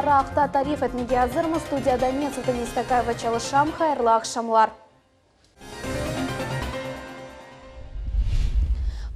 Ара ақта тариф этмеге азырмыз. Студияда мен Султан Истакаева чалышам. Хайырлы ақшамлар.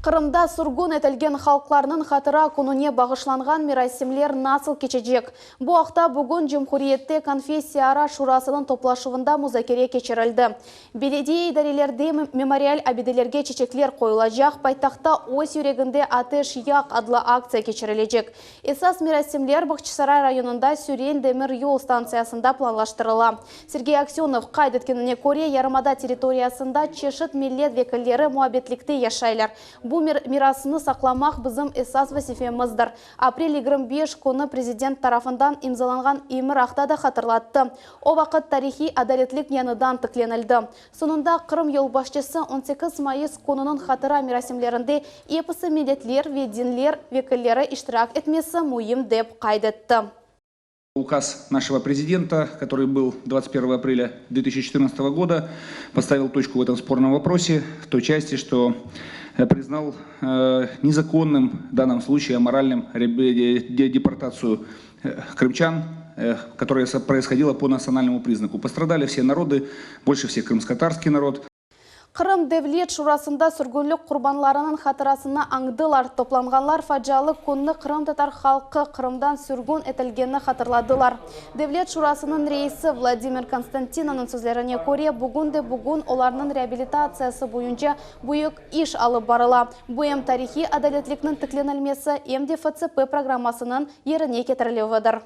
Қырымда сургун этелген халықларының хатыра күніне бағышланған мерасимлер насыл кечежек. Бұ ақта бүгін Жемхуриетте конфессияра шурасының топлашуында музакере кечерілді. Беледей идарелерде мемориал абиделерге чечеклер қойылажақ, байтақта ось юрегінде атыш яқ адлы акция кечерілежек. Эсас мерасимлер Бақчысарай районында Сюрен демір yol станциясында планлаштырыла. Сергей Аксенов қайдеткеніне көре ярымада территориясында чешет миллет векілері муабетлікте яшайлар. Бұл мирасыны сақламақ бізім эсас вазифеміздір. Апрель 25 күні президент тарафындан имзаланған емір ақтада хатырлатты. О вақыт тарихи адалетлік яныдан тікленілді. Сонында Қырым елбашчысы 18 майыс күнінің хатыра мирасимлерінде епісі милетлер, вединлер, векілері иштирак етмесі мұйым деп қайдетті. Указ нашего президента, который был 21 апреля 2014 года, поставил точку в этом спорном вопросе в той части, что признал незаконным в данном случае аморальным депортацию крымчан, которая происходила по национальному признаку. Пострадали все народы, больше всех крымско-татарский народ. Қырым Девлет шурасында сүргінлік құрбанларының хатырасына аңдылар. Топланғанлар фаджалы күнні Қырым татар халқы Қырымдан сүргін етілгені хатырладылар. Девлет шурасының рейсі Владимир Константиновның сөзлеріне көре бүгін оларының реабилитациясы бойынша бұйық иш алып барыла. Бұйым тарихи адалетлікнің тікленілмесі МДФЦП программасының еріне кетірілевідір.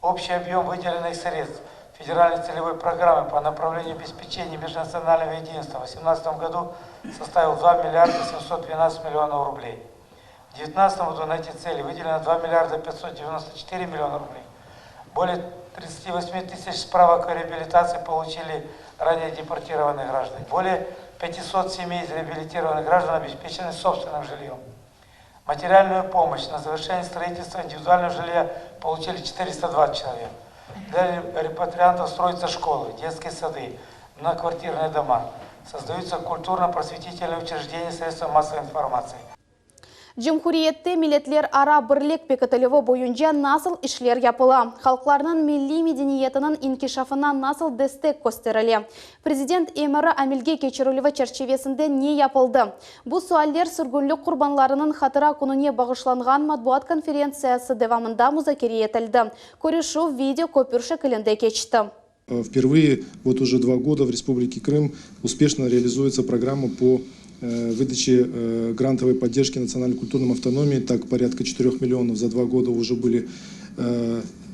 Общий объем выделенных средств Федеральной целевой программы по направлению обеспечения межнационального единства в 2018 году составил 2 миллиарда 712 миллионов рублей. В 2019 году на эти цели выделено 2 миллиарда 594 миллиона рублей. Более 38 тысяч справок о реабилитации получили ранее депортированные граждане. Более 500 семей из реабилитированных граждан обеспечены собственным жильем. Материальную помощь на завершение строительства индивидуального жилья получили 420 человек. Для репатриантов строятся школы, детские сады, многоквартирные дома. Создаются культурно-просветительные учреждения, средства массовой информации. Жемхуриетте милетлер ара бірлік бекітілігі бойынша насыл ішлер япыла. Халықларының милли медениетінің инкишафына насыл дестек көстерілі. Президент Эмірі Амилге кечірілігі черчевесінде не япылды? Бұл суаллер сүргінлік құрбанларының хатыра күніне бағышланған матбуат конференциясы девамында музакере етілді. Көрешу видео көпірші кілінде кечті. Впервые уже 2 года в Республике Крым успешно реализуется программа по выдаче грантовой поддержки национально-культурным автономии. Так, порядка 4 миллионов за 2 года уже были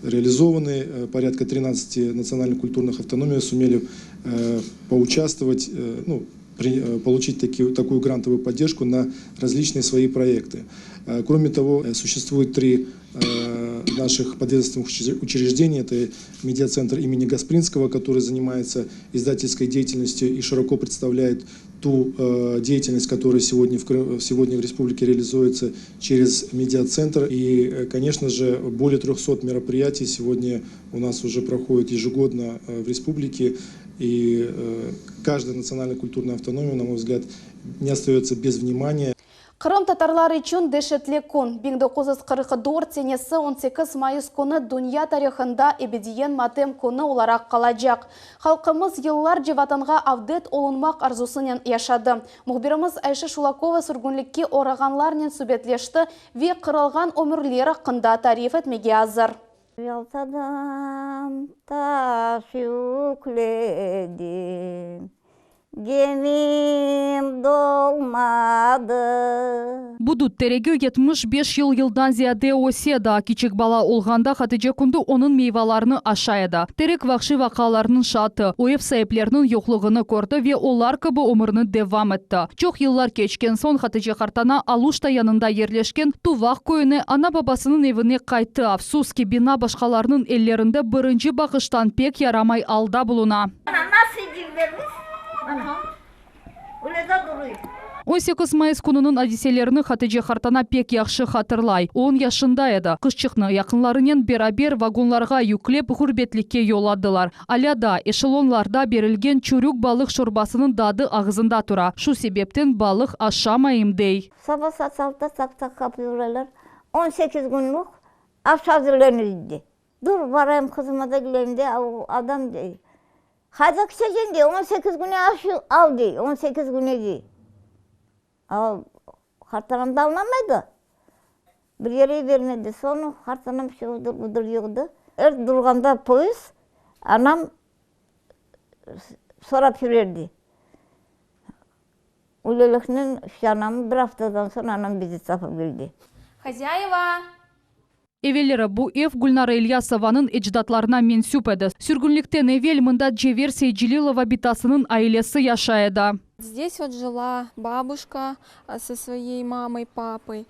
реализованы. Порядка 13 национально-культурных автономий сумели поучаствовать, получить такую грантовую поддержку на различные свои проекты. Кроме того, существует 3 наших подведомственных учреждений. Это медиацентр имени Гаспринского, который занимается издательской деятельностью и широко представляет ту деятельность, которая сегодня в республике реализуется через медиацентр. И, конечно же, более 300 мероприятий сегодня у нас уже проходит ежегодно в республике. И каждая национально-культурная автономия, на мой взгляд, не остается без внимания. Қырым татарлары үшін дешетлі күн. 1944 сенесі 18 майыс күні дүния тарихында ebediyen матем күні оларақ қалажақ. Халқымыз еллар жеватанға авдет олынмақ арзусынен яшады. Мұхбирымыз Айша Шулакова сүргінлікке орағанларнен сүбетлешті ве қырылған өмірлері қында тариф етмеге азыр. Ялтадам таш yükledi, gemim dolmadı. Будут тереге 75 yıldan ziyade oseda. Küçük bala olğanda Hatice kundu onun meyvelerini aşağıda. Terek vahşi vakalarının şatı, o ev sahiplerinin yokluğunu gördü ve onlar gibi ömrünü devam etti. Çok yıllar geçken son Hatice Kartana Aluşta yanında yerleşken Tuvaq köyüne ana babasının evine kayıttı. Afsus ki bina başkalarının ellerinde birinci bakıştan pek yaramay alda buluna. Nasıl girdiğimiz? Öyle de duruyor. 18 Mayıs kununun adiselerini Hatice Kartana pek yaxşı hatırlay. 10 yaşında еді. Kızçıkны yakınlarının beraber vagonlarga yüklep gurbetlikке yolladılar. Alyada eşelonlarda berilgen çürük balık şorbasının dadı ağzında tura. Şu sebepten balık aşamayım dey. Sabah saat 6'da sak kapıyorlar. 18 günlük aş hazırlanırdı. Dur varayım kızıma da geleyim de adam diyor. Hadi kısacaksın diyor 18 güne al diyor 18 güne diyor. Al kartlarım da alınamadı. Bir yere vermedi sonra kartlarım şu budur yoktu. Durganda polis anam sorap verdi. Öylelikle anam bir haftadan sonra anam bizi tapabildi. Хозяева! Evvelleri bu ev Gulnara Ilyasovanın ecdatlarına mensup edi. Sürgünlükten evvel mında Cever Seycililova bitasının ailesi yaşaydı. Здесь вот жила бабушка со своей мамой, папой,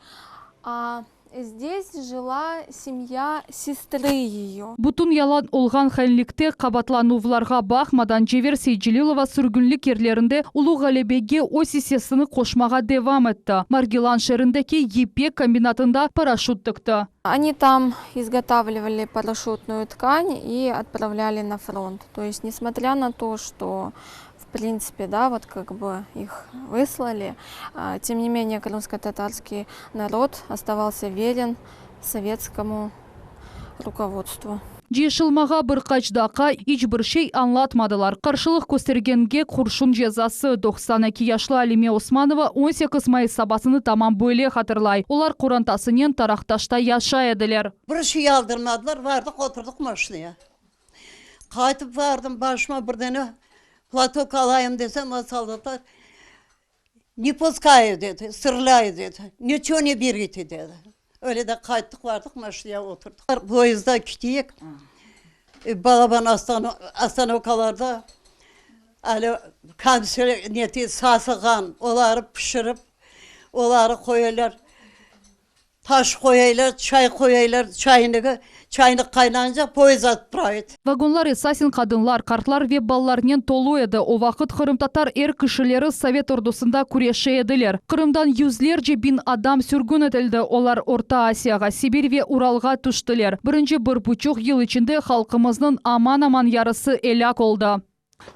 а здесь жила семья сестры ее. Butun yalan olgan xenlikte qabatlanuvlarga bakmadan Cever Seycililova sürgünlük yerlerinde Ulu Galebege o sisesini koşmağa devam etti. Margilan şehrindeki Yipek kombinatında paraşüt tıktı. Они там изготавливали парашютную ткань и отправляли на фронт. То есть, несмотря на то, что в принципе, да, вот как бы их выслали, тем не менее крымско-татарский народ оставался верен советскому руководству. Жиышылмаға bir kaçdaka hiçbir şey anlatmadılar. Karşılık göstergenge kurşun cezası 92 yaşlı Alime Osmanova 18 Mayıs sabahını tamam böyle hatırlay. Olar Kurantasının Taraktaş'ta yaşaydılar. Bir şey aldırmadılar, vardık oturduk maşinaya. Kaytıp vardım başıma bir tane platok alayım desem o soldatlar ne pускаю dedi, sırlayı dedi, niço ne bir gitti dedi. Öyle de kayıttık vardık maşinaya oturduk. Poyuzda kütüyük, Balaban Asanokalarda öyle kanser niyeti sasıgan, onları pişirip, onları koyarlar. Taş koyaylar, çay koyaylar, çayını kaynanca poyuz atpıraydı. Vagonlar esasen kadınlar, kartlar ve ballarının tolu edi. O vakit Kırım Tatar kişileri Sovet ordusunda kureşe ediler. Kırım'dan yüzlerce bin adam sürgün edildi. Olar Orta Asya'ga, Sibir ve Ural'a düştüler. Birinci 1,5 yıl içinde halkımızın aman yarısı elak oldu.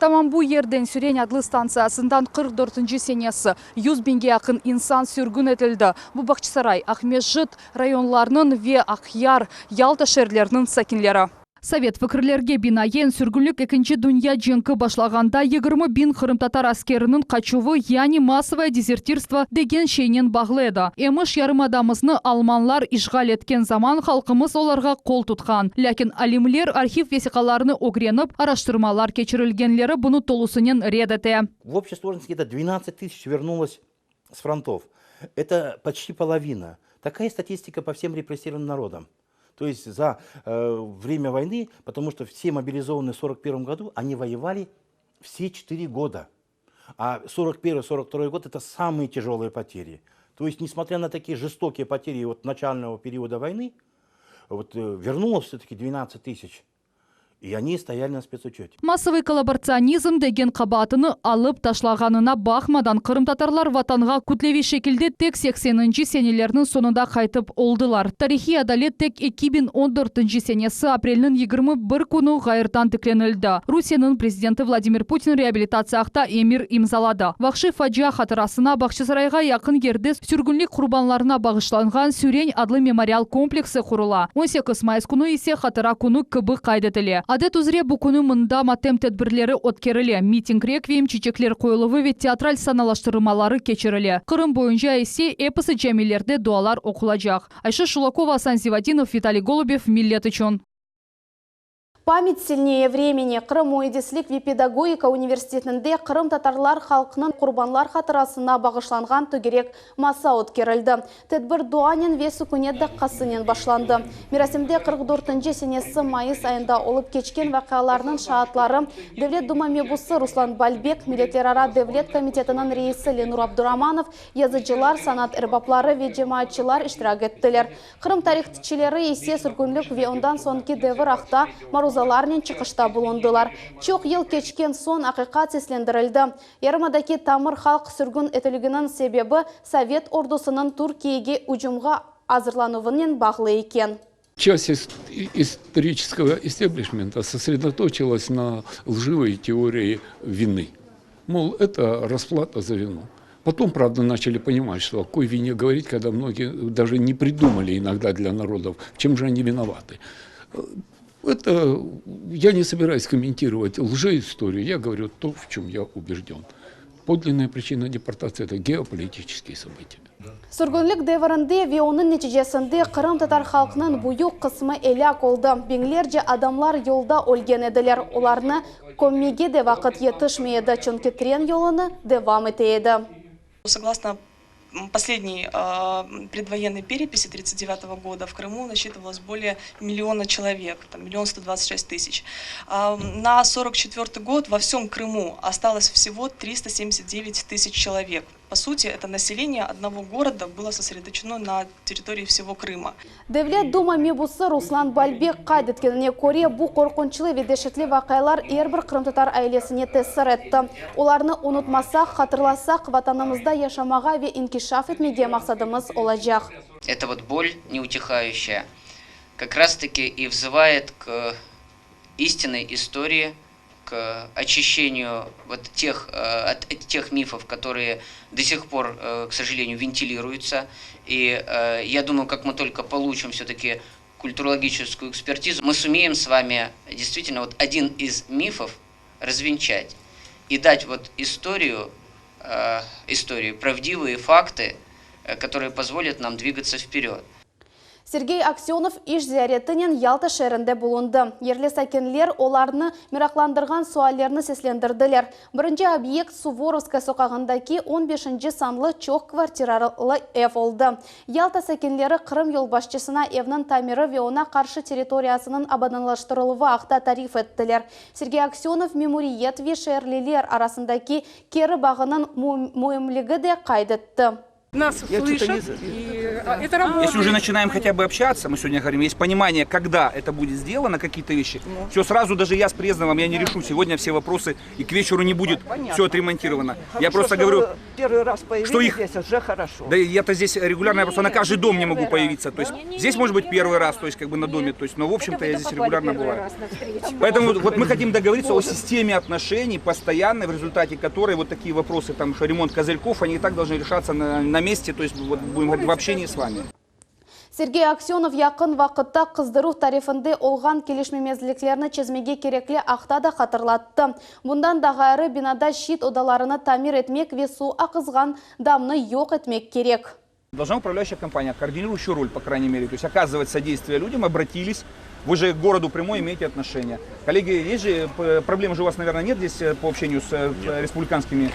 Tamam bu yerden Süren adlı stansiyasından 44. senesi 100 binge yakın insan sürgün edildi. Bu Bakçısaray, Ahmetjit rayonlarının ve Akyar, Yalta şehirlerinin sakinleri. Sovet fikirlerge binaen sürgünlük 2. Dünya Cengi başlaganda 20 bin Kırım Tatar askerinin kaçuvu yani masovaya dezertirstvo degen şeyinin bağlı edi. Emiş yarımadamızını Almanlar işgal etken zaman halkımız olarga kol tutkan. Lakin alimler arxiv vesikalarını ogrenip araştırmalar geçirilgenleri bunu tolusunen redete. В общей сложности где-то 12 тысяч вернулось с фронтов. Это почти половина. Такая статистика по всем репрессированным народам. То есть за время войны, потому что все мобилизованные в 1941 году, они воевали все 4 года. А 1941-1942 год это самые тяжелые потери. То есть несмотря на такие жестокие потери от начального периода войны, вот, вернулось все-таки 12 тысяч. И они стояли на спецучете. Массовый коллаборационизм деген қабатыны алып ташлағанына бақмадан Кырым татарлар ватанға күтлеви шекілде тек 80-нчі сенелерінің сонында қайтып олдылар. Тарихи адалет тек 2014 сенесі апрелінің 21 күні ғайырдан тікленілді. Русияның президенті Владимир Путин реабилитацияқта эмир имзалады. Вахши фаджа хатырасына Бақшысарайға яқын жерде сүргінлік құрбанларына бағышланған Сүрен адлы мемориал комплексы құрыла. 18 майыс күні есе хатыра күні кібі қайдетілі. Адет үзре bu күні мында матем тәдбірлері өткерілі. Митинг реквием, чечеклер қойылығы ве театраль саналаштырмалары кечірілі. Кырым бойынша есе эпосы жәмелерде дуалар оқылacak. Айша Шулакова, Асан Зивадинов, Виталий Голубев, Миллет үшін. Память сильнее времени. Кырым Уедислик ве педагогика университетінде Кырым татарлар халқының құрбанлар хатырасына бағышланған түгерек маса өткерілді. Тәдбір дуанен ве сүкунет даққасынен башланды. Мерасимде 44 сенесі майыс айында олып кечкен вақиаларының шаатлары Девлет Дума мебусы Руслан Бальбек, Милетлерара Девлет комитетінің рейсі Ленур Абдураманов, язычылар, санат эрбаплары ве жемаатчылар иштирак еттілер. Кырым тарихтчилері есе сүргүнлүк ве ондан сонки девір ақта марузаларнен чықышта булындылар. Чоқ ел кечкен сон ақиқат сеслендірілді. Ярымадаки тамыр халқ сүргін етілігінің себебі Совет ордусының Туркияге ұжымға азырлануының бағлы екен. Часть исторического истеблишмента сосредоточилась на лживой теории вины. Мол, это расплата за вину. Потом, правда, начали понимать, что о какой вине говорить, когда многие даже не придумали иногда для народов, в чем же они виноваты. Это я не собираюсь комментировать лжеисторию, я говорю то, в чем я убежден. Подлинная причина депортации – это геополитические события. Сүргінлік дәвірінде веоның нәтижесінде Қырым татар халқының бұйық қысмы әлек олды. Беңлерде адамлар yolda өлген еділер. Оларны көммеге де вақыт етішмейді, чүнкі трен yolını девам етейді. Согласно последней предвоенной переписи 1939 года в Крыму насчитывалось более 1 миллиона человек, 1 126 000. На 1944 год во всем Крыму осталось всего 379 000 человек. По сути, это население одного города было сосредоточено на территории всего Крыма. Devlet Дума мебусы Руслан Бальбек қайдеткеніне көре бұ қорқыншылы ведешетлі вақайлар әрбір қырымтатар айлесіне тәсір етті. Оларны ұнытмасақ, қатырласақ, ватанымызда яшамаға ве инкишаф етмеге мақсадымыз олажақ. Эта вот боль неутихающая как раз-таки и взывает к истинной истории, к очищению вот от тех мифов, которые до сих пор, к сожалению, вентилируются. И я думаю, как мы только получим все-таки культурологическую экспертизу, мы сумеем с вами действительно вот один из мифов развенчать и дать вот историю, правдивые факты, которые позволят нам двигаться вперед. Сергей Аксенов иш зияретінен Ялта шәрінде болынды. Ерлі сәкенлер оларны мирақландырған суалерні сеслендірділер. Бірінші объект Суворовская соқағындаки 15-ші санлы чоқ квартиралы эв олды. Ялта сәкенлері Қырым елбашчысына евнің тамиры ве она қаршы территориясының абаданлаштырылығы ақта тариф еттілер. Сергей Аксенов мемориет ве шәрлелер арасындаки кері бағының мойымлігі де қайдетті. Нас слышат, и это работает. Если уже начинаем хотя бы общаться, мы сегодня говорим, есть понимание, когда это будет сделано, какие-то вещи. Все сразу, даже я с Прездновым, я не решу сегодня все вопросы, и к вечеру не будет все отремонтировано. Я просто говорю, первый раз что их... здесь уже хорошо. Да я-то здесь регулярно, я просто на каждый дом не могу появиться. То есть здесь может быть первый раз, то есть как бы на доме, то есть, но в общем-то я здесь регулярно бываю. Поэтому вот мы хотим договориться о системе отношений, постоянной, в результате которой вот такие вопросы, там, что ремонт козырьков, они и так должны решаться на месте, то есть вот будем говорить в общении с вами. Сергей Аксенов яқын вақытта қыздыру тарифінде олған келешмемезліклеріні чезмеге кереклі ақтада қатырлатты. Бұндан дағайры бинада шит одаларыны тамир етмек ве су ақызған дамны йоқ етмек керек. Должна управляющая компания, координирующую роль, по крайней мере, то есть оказывать содействие людям, обратились. Вы же к городу прямой имеете отношение. Коллеги, есть же проблемы же у вас, наверное, нет здесь по общению с республиканскими,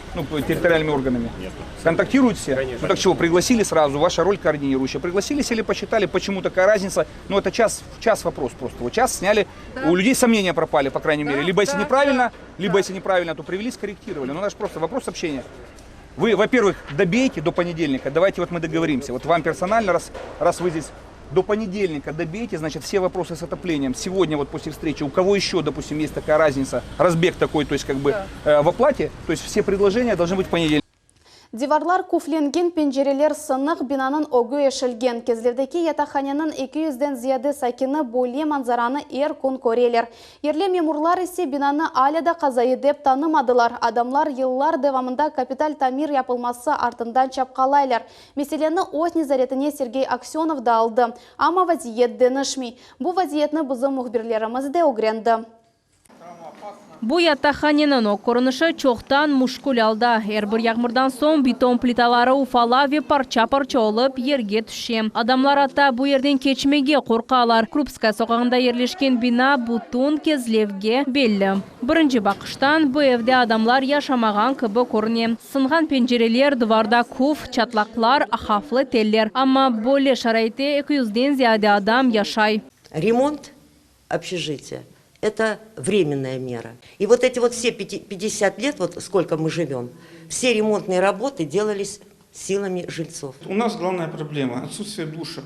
территориальными органами? Нет. Контактируют все? Конечно. Ну так чего, пригласили сразу, ваша роль координирующая. Пригласили, сели, посчитали, почему такая разница. Ну это час вопрос просто. Вот час сняли, да. У людей сомнения пропали, по крайней мере. Либо если неправильно, если неправильно, то привели, скорректировали. Ну это же просто вопрос общения. Вы, во-первых, добейте до понедельника, давайте вот мы договоримся. Вот вам персонально, раз вы здесь... До понедельника добейте, значит, все вопросы с отоплением. Сегодня вот после встречи, у кого еще, допустим, есть такая разница, разбег такой, то есть как бы в оплате, то есть все предложения должны быть в понедельник. Диварлар куфленген пенжерелер сынық бинанын огы ешілген. Кезлевдеки ятаханянын 200-ден зияды сакины боле манзараны күн көрелер. Ерле мемурлар есе бинаны аляда қазайы деп танымадылар. Адамлар йыллар девамында капиталь тамир япылмасы артындан чапқалайлар. Меселены ос незаретіне Сергей Аксенов да алды. Ама вазиет денішмей. Бұл вазиетні бұзы мұхбірлерімізде огренді. Бу ятаханенын окорынышы чоқтан мушкул алда. Әрбір яғмырдан соң бетон плиталары уфала ве парча-парча олып ерге түшем. Адамлар ата бу ерден кечмеге қорқалар. Крупская соқағында ерлешкен бина бутун кезлевге белі. Бірінші бақыштан bu evде адамлар яшамаған кыбы көріне. Сынған пенжерелер, дыварда куф, чатлақлар, ахафлы теллер. Амма более шарайте 200-ден зияде адам яшай. Ремонт общежития. Это временная мера. И вот эти вот все 50 лет, вот сколько мы живем, все ремонтные работы делались силами жильцов. У нас главная проблема – отсутствие душа.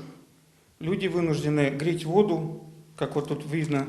Люди вынуждены греть воду, как вот тут видно,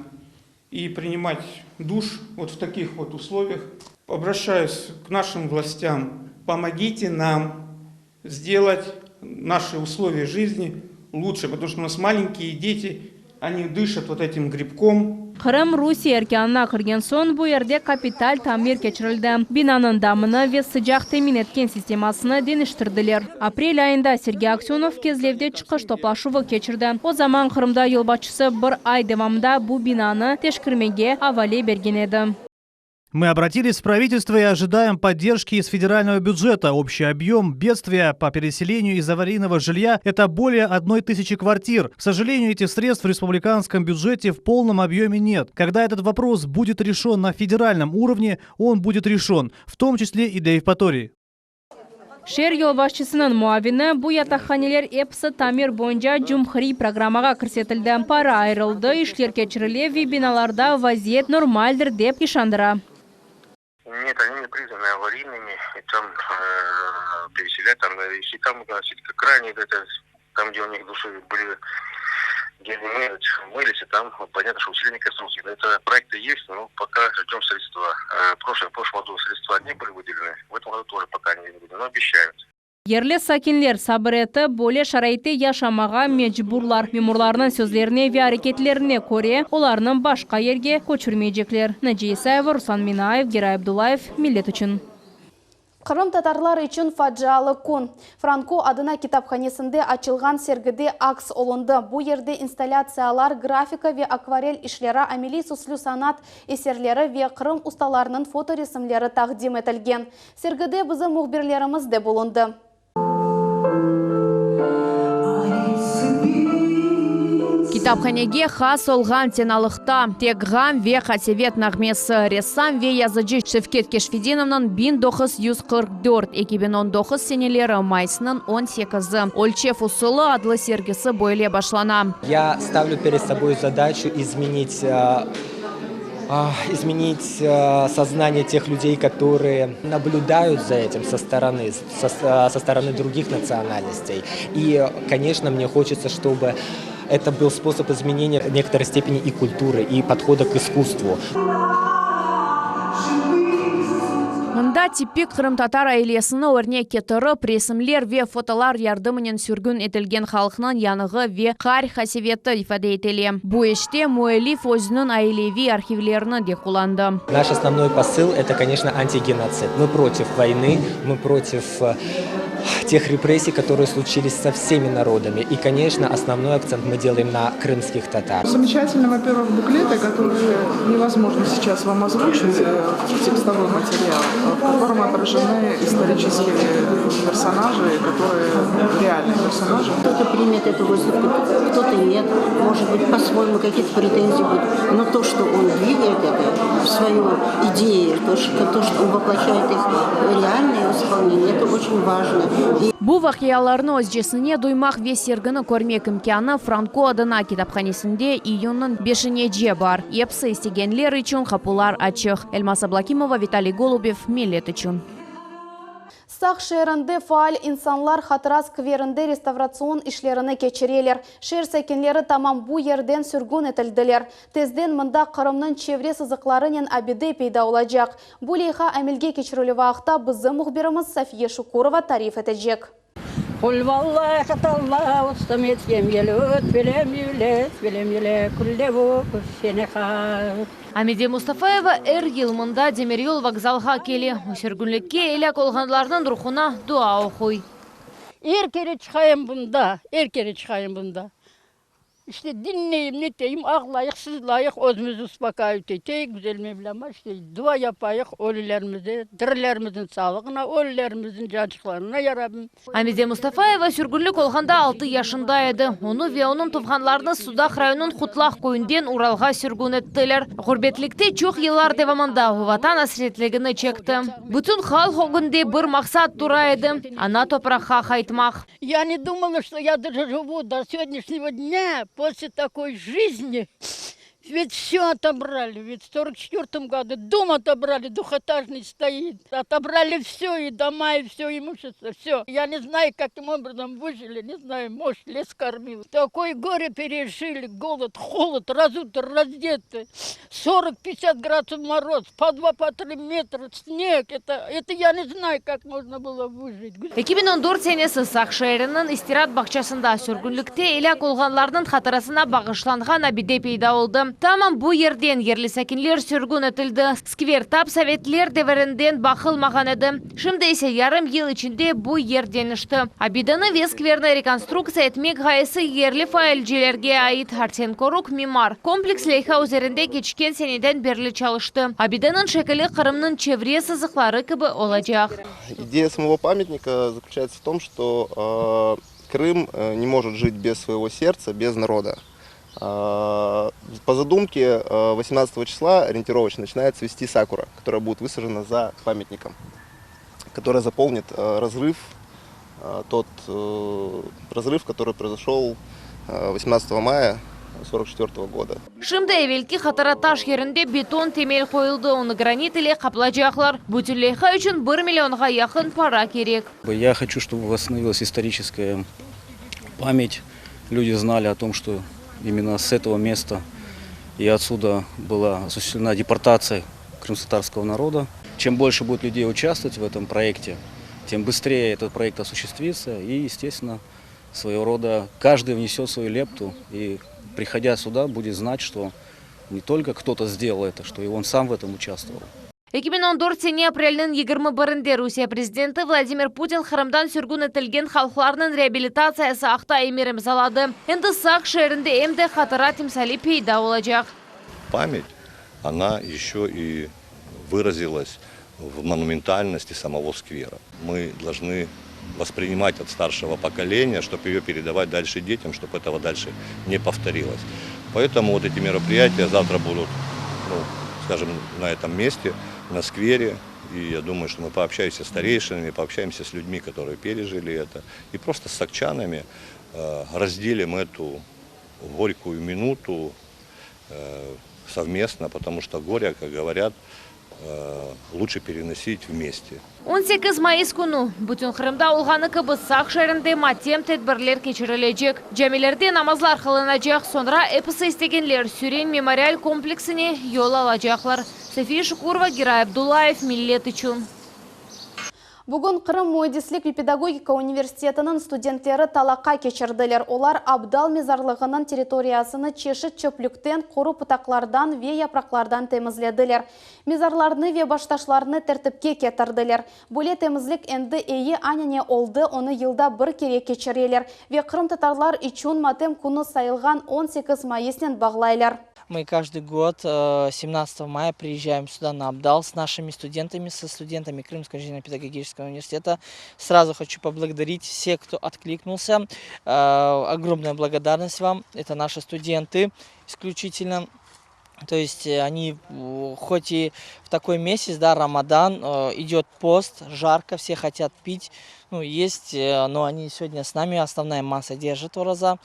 и принимать душ вот в таких вот условиях. Обращаюсь к нашим властям, помогите нам сделать наши условия жизни лучше, потому что у нас маленькие дети, они дышат вот этим грибком. Қырым Русия эркянына кірген сон бу ерде капиталь тамир кечирилди. Бинаның дамыны ве сыжак темин эткен системасыны деништирдилер. Апрель айында Сергей Аксенов Кезлевде чыкыш топлашуы кечирди. О заман Кырымда ел башчысы бір ай давамында бу бинаны тешкирмеге авале берген edi. Мы обратились в правительство и ожидаем поддержки из федерального бюджета. Общий объем бедствия по переселению из аварийного жилья – это более 1000 квартир. К сожалению, этих средств в республиканском бюджете в полном объеме нет. Когда этот вопрос будет решен на федеральном уровне, он будет решен, в том числе и для Евпатории. Шер ел башчысынын муавини бу ятакханелер эпсы тамир боюнча жумхри программага кирсетилди. Пара айрылды, иштер кечириле, биналарда вазият нормальдыр деп ишандыра. Нет, они не признаны аварийными, и там переселять, там, если там, значит, крайне, это, там, где у них души были, где они мылись, и там, понятно, что усиление конструкции. Это проекты есть, но пока ждем средства. В прошлом году средства не были выделены, в этом году тоже пока не выделены, но обещают. Ерлі сакинлер сабыреті боле шарайты яшамаға мечбурлар. Мемурларының сөзлеріне ве әрекетлеріне көре, оларының башқа ерге көчірмейджеклер. Наджи Исаева, Руслан Минаев, Герай Абдулаев, Миллет үшін. Қырым татарлар үшін фаджалы күн. Франко адына китапханесінде ачылған сергіде акс олынды. Бұл ерде инсталляциялар, графика ве акварель ишлері, амели суслю санат есерлері ве Қырым ұсталарының фоторесімлері тақдим етілген. Сергіде бізі мұхберлеріміз де болынды. Китапханеге хас олған теналықта тек ғам ве қатевет нағмесі рессам ве языжы Шевкет Кешфединовның 1944 2019 сенелері майсының 18-ы. Ольчев усылы адлы сергісі бойле башлана. Я ставлю перед собой задачу изменить сознание тех людей, которые наблюдают за этим со стороны других национальностей. И, конечно, мне хочется, чтобы это был способ изменения в некоторой степени и культуры, и подхода к искусству. Мында типик Қырым татар айлесіні өрне кетіріп, ресімлер ве фотолар ярдымынен сүргін етілген халқының янығы ве қар хасеветі ифаде етеле. Бұ іште муэлиф өзінің айлеви архивлеріні де құланды. Наш основной посыл – это, конечно, антигеноцид. Мы против войны, мы против тех репрессий, которые случились со всеми народами. И, конечно, основной акцент мы делаем на крымских татар. Замечательно, во-первых, буклеты, которые невозможно сейчас вам озвучить в текстовой материал, в котором отражены исторические персонажи, которые реальные персонажи. Кто-то примет эту выставку, кто-то нет. Может быть, по-своему какие-то претензии будут. Но то, что он двигает это в свою идею, то, что он воплощает их в реальное исполнение, это очень важно. Бұл вақияларны өзжесіне дуймақ ве сергіні көрмек имканы Франко адына китапханесінде июнның 5-не бар. Епсы істегенлер үшін қапулар ачық. Эльмас Аблакимова, Виталий Голубев, Миллет үшін. Сақ шерінде фаал инсанлар хатыра скверінде реставрацион ишлеріні кечерелер. Шер сәкенлері тамам бұ ерден сүргін етілділер. Тезден мында Қырымның чевре сызықларынан абиде пейда олажақ. Бұл лейха әмелге кечірілі вақта бізі мұхберіміз София Шукурова тариф етежек. Амиде Мустафаева ел мұнда Демирюл вокзалға келі. Өсергінлікке елек олғандылардың рухына дуа оқуй. Еркері çıkayım bunda. İşte dinleyeyim, ne diyeyim, ağlayık, sızlayık, özümüzü uspakayıp deyip, güzel Mevlam'a işte dua yapayık ölülerimize, dirilerimizin sağlığına, ölülerimizin cancıklarına yarabim. Амиде Мустафаева сүргінлік олғанда 6 yaşında еді. Оны ве оның тұвғанларны Судақ районын Құтлақ көйінден Уралға сүргін еттілер. Ғұрбетлікте чоқ елар деваманда ватан асыретлігіні чекті. Бүтін хал хоғынде бір мақсат тұра еді. Ана топыраққа қайтмақ. Я не думала, что я доживу до сегодняшнего дня. После такой жизни, ведь все отобрали, ведь в 1944 году дом отобрали, двухэтажный стоит, отобрали все, и дома, и все имущество, все. Я не знаю, каким образом выжили, не знаю, может, лес кормил. Такое горе пережили, голод, холод, разуты, раздеты, 40-50 градусов мороз, по 2-3 метра, снег, это я не знаю, как можно было выжить. 2014 senesi Сақ шайырының истират бақчасында сүргінлікте елек олғанлардың қатарасына бағышланған абиде пейда oldu. Тамам бу ерден ерлі сәкінлер сүргін өтілді. Сквер тап советлер деверінден бақылмаған еді. Шымды есе ярым ел içinde бу ерден ішті. Абиданы вес скверны реконструкция етмек ғайысы ерлі файлжелерге айт Арсен Корук мимар. Комплекс лейха üzerinde кечкен сенеден берлі чалышты. Абиданын шекілі Қырымның чевре сызықлары кібі олачақ. Идея самого памятника заключается в том, что Крым не может жить без своего сердца, без народа. По задумке 18 числа ориентировочно начинает цвести сакура, которая будет высажена за памятником, которая заполнит разрыв, тот разрыв, который произошел 18 мая 1944 года. Шымда эвелки хатараташ ерінде бетон темел қойылды, оны гранит или қаплажақлар. Бүтілейха үшін 1 миллионға яқын пара керек. Я хочу, чтобы восстановилась историческая память. Люди знали о том, что именно с этого места и отсюда была осуществлена депортация крымско-татарского народа. Чем больше будет людей участвовать в этом проекте, тем быстрее этот проект осуществится. И, естественно, своего рода каждый внесет свою лепту. И приходя сюда, будет знать, что не только кто-то сделал это, что и он сам в этом участвовал. 2014 сене апрелінің 21-інде Русия президенті Владимир Путин Қырымдан сүргін етілген халықларының реабилитациясы ақта емерім залады. Енді сақ шерінде емді қатыра тимсали пейда олacak. Память, она еще и выразилась в монументальности самого сквера. Мы должны воспринимать от старшего поколения, чтобы ее передавать дальше детям, чтобы этого дальше не повторилось. Поэтому вот эти мероприятия завтра будут, скажем, на этом месте, на сквере. И я думаю, что мы пообщаемся с старейшинами, пообщаемся с людьми, которые пережили это. И просто с сакчанами разделим эту горькую минуту совместно, потому что горе, как говорят, лучше переносить вместе. 18 майыс күні бүтін Қырымда олғаны кібі сақ шерінде матем тедбірлер кечірілежек. Жәмелерде намазлар қылынажақ, sonra эпысы істегенлер сүрен мемориал комплексіне yol алажақлар. София Шукурова, Герай Абдулаев, Миллет үшін. Бүгін Қырым Муэдислик педагогика университетінің студенттері талаққа кечірділер. Олар Абдал мезарлығының территориясыны чешіт чөпліктен, құру пұтақлардан ве япрақлардан темізледілер. Мезарларны ве башташларны тәртіпке кетірділер. Бөле темізлік әнді әйі аняне олды, оны елда бір кере кечірелер. Ве Қырым татарлар ичун матем күні сайылған 18 майыснен бағлайлар. Мы каждый год 17 мая приезжаем сюда на Абдал с нашими студентами, со студентами Крымского инженерно-педагогического университета. Сразу хочу поблагодарить всех, кто откликнулся. Огромная благодарность вам. Это наши студенты исключительно. То есть они, хоть и в такой месяц, да, Рамадан, идет пост, жарко, все хотят пить. Есть, но они сегодня с нами, основная масса держит ораза.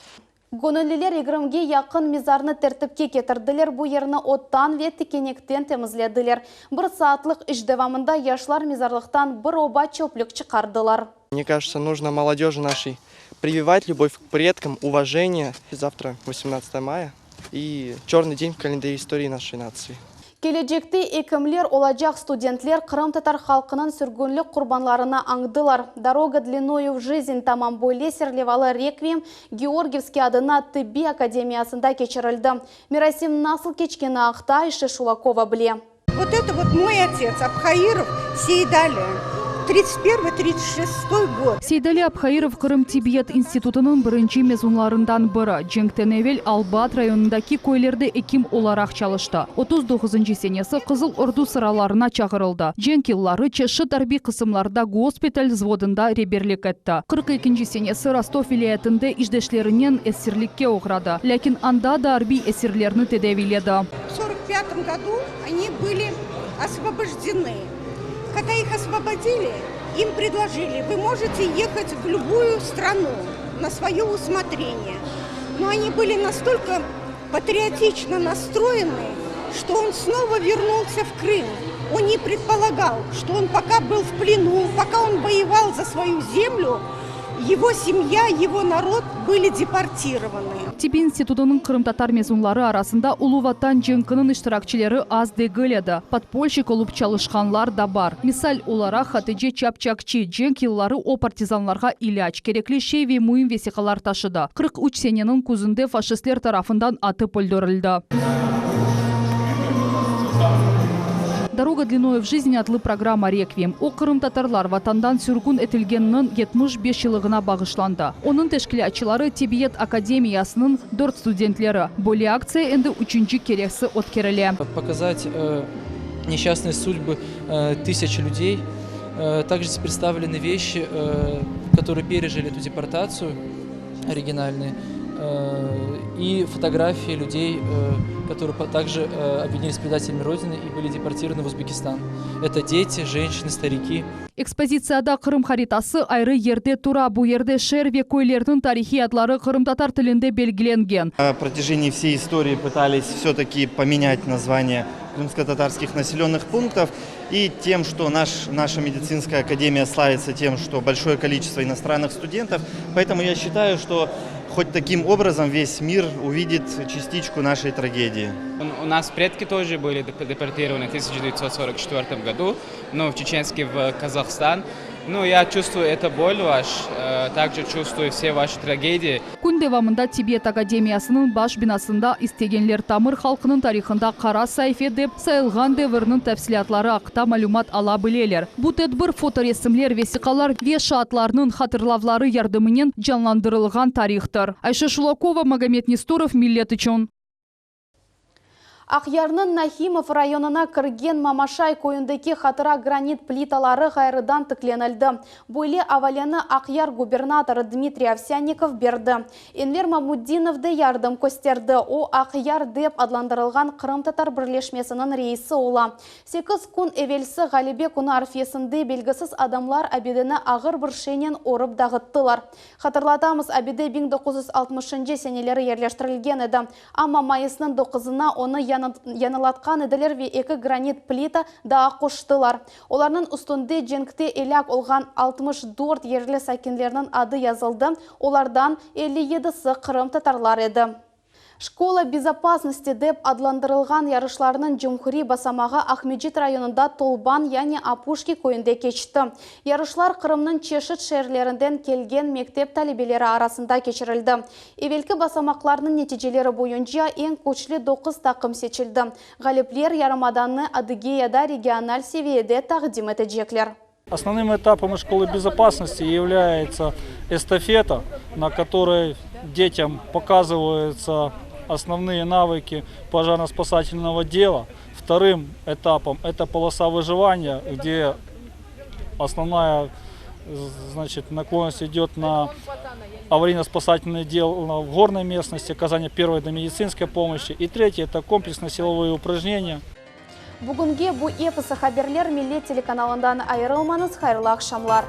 Гонолилер егірімге яқын мезарны тәртіпке кетірділер, бұ еріні оттан ве тікенектен темізледілер. Бір саатлық іш девамында яшлар мезарлықтан бір оба чөплік чықардылар. Мне кажется, нужно молодежи нашей прививать любовь к предкам, уважение. Завтра 18 мая и черный день в календаре истории нашей нации. Келечекте екімлер олажақ студентлер Қырым татар халқының сүргінлік құрбанларына аңдылар. Дорога длиною в жизнь тамам бойле серлевалы реквием Георгиевский адына Тыбби академиясында кечірілді. Мирасим насыл кечкені ақта Ише Шулакова біле. Вот это вот мой отец, Абхаиров Сейдали. 31-36 год. Сейдали Абхаиров Қырым Тибет институтының бірінші мезунларындан бірі. Женктен evvel Албат районындаки көйлерді эким оларақ чалышты. 39 сенесі Қызыл Орду сыраларына чағырылды. Женк еллары чешы тарби қысымларда госпиталь взводында реберлік етті. 42 сенесі Ростов вилаятында иждешлерінен эсирлікке оғрады. Ләкин анда да арби эсирлерні тедевиледі. В 1945 году они были освобождены. Когда их освободили, им предложили, вы можете ехать в любую страну на свое усмотрение. Но они были настолько патриотично настроены, что он снова вернулся в Крым. Он не предполагал, что он пока был в плену, пока он воевал за свою землю, его семья, его народ были депортированы. Тибет институтының Қырым татар мезунлары арасында Улу Ватан жеңкінің иштиракчилері аз дегіледі. Подпольщик олып чалышқанлар да бар. Мисал олара Хатыже Чапчакчи жеңк еллары о партизанларға иляч керекли шеви муин весиқалар ташыды. 43 сененің күзінде фашистлер тарафындан атып өлдірілді. Дорога длиною в жизнь атлы программа «Реквием». О Кырым татарлар ватандан сүргүн этилгеннин 75 жылыгына багышланды. Onun teşkilatçıları Tibet Академиясынын 4 студентлері. Более акция энди 3-чү керекси өткөрүлө. Показать несчастные судьбы тысяч людей. Также здесь представлены вещи, которые пережили эту депортацию, оригинальные, и фотографии людей, которые также обвинились предателями Родины и были депортированы в Узбекистан. Это дети, женщины, старики. Экспозицияда Кырым харитасы айры ерде тура, бу ерде шер ве көйлердин тарихи адлары кырым татар тилинде белгиленген. На протяжении всей истории пытались все-таки поменять название крымско-татарских населенных пунктов, и тем, что наша медицинская академия славится тем, что большое количество иностранных студентов, поэтому я считаю, что хоть таким образом весь мир увидит частичку нашей трагедии. У нас предки тоже были депортированы в 1944 году, в чеченский в Казахстан. Я чувствую эту боль вашу, также чувствую все ваши трагедии. Күн девамында Тибет Академиясынын баш бинасында истегенлер тамыр халкынын тарихында кара сайфе деп сайылган деврнын тәфсилатлары акта малумат ала билелер. Бу тедбир фоторесимлер, весикалар ве шаатларынын хатырлавлары ярдымынен жанландырылган тарихтыр. Айша Шулакова, Магомед Нестуров, Миллет үчүн. Ақярнын Нахимов районына кірген Мамашай көйіндеке хатыра гранит плиталары ғайрыдан тікленілді. Бойле аваляны Ақяр губернаторы Дмитрий Овсянников берді. Энвер Мамуддиновды ярдым көстерді. О Ақяр деп адландырылған Қырым татар бірлешмесінің рейсі ола. 8 күн эвелсі Ғалибе күні арфесінде белгісіз адамлар абедіні ағыр біршенен орып дағыттылар. Хатырлатамыз, абеде 1960 сенелері ерлештірілген еді. Ама майысының 9-ына оны янылатқан еділер ве 2 гранит плита да қоштылар. Оларның үстінде женкте еляк олған 64 ерлі сәкенлерінің ады yazılды. Олардан 57-сы Қырым татарлар еді. Школа безопасности деп адландырылған ярышларының Жумхури басамағы Ахмеджит районында Толбан, яғни Апушки көйінде кечті. Ярышлар Қырымның чешіт шерлерінден келген мектеп талебелері арасында кечірілді. Евелкі басамақларының нәтижелері бойынша ең көчлі 9 тақым сечілді. Ғалиплер Ярымаданны Адыгеяда региональ севиеде тақдим етежеклер. Основным этапом школы безопасности является эстафета, на которой детям показываются основные навыки пожарно-спасательного дела. Вторым этапом это полоса выживания, где основная наклонность идет на аварийно-спасательное дело в горной местности, оказание первой домедицинской помощи. И третье это комплексно-силовые упражнения. Бүгінге бұл эпосы хаберлер Миллет телеканалындан айырылмаңыз, хайырлы ақшамлар.